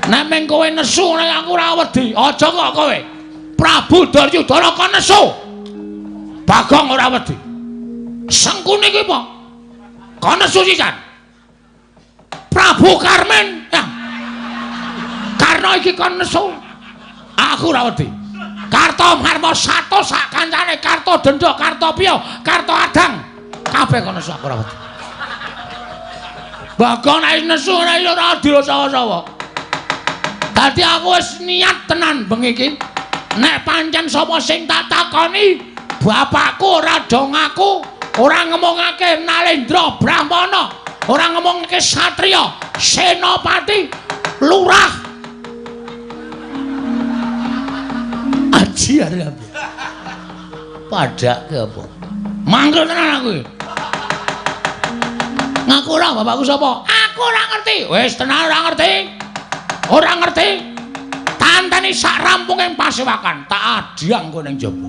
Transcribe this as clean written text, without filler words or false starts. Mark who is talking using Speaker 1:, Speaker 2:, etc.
Speaker 1: Nek meng kowe nesu nek aku ora wedi, aja kok kowe. Prabu Duryudana kon nesu. Bagong ora wedi. Sengkune iki apa? Kon nesu sisan. Prabu Karmen, ya. Karna iki kon nesu. Aku ora wedi. Karta Marma Sato sak kancane Karta Denda, Karta Piya, Karta Adang. Kabeh kon nesu aku ora wedi. Bagong nek nesu ora adil sawa-sawa. Dadi aku wis niat tenan bengi iki. Nek pancen sapa sing tak takoni, bapakku ora do ngaku, ora ngomongake Nalendra Brahmana, ora ngomongake satriya, senopati, lurah. Aji arep. Padake apa? Mangkel tenan aku iki. Ngaku ora bapakku sapa? Aku ora ngerti. Wis tenan ora ngerti. Ora ngerti. Tanteni sak rampunging pasewakan tak adiang kowe ning jaba.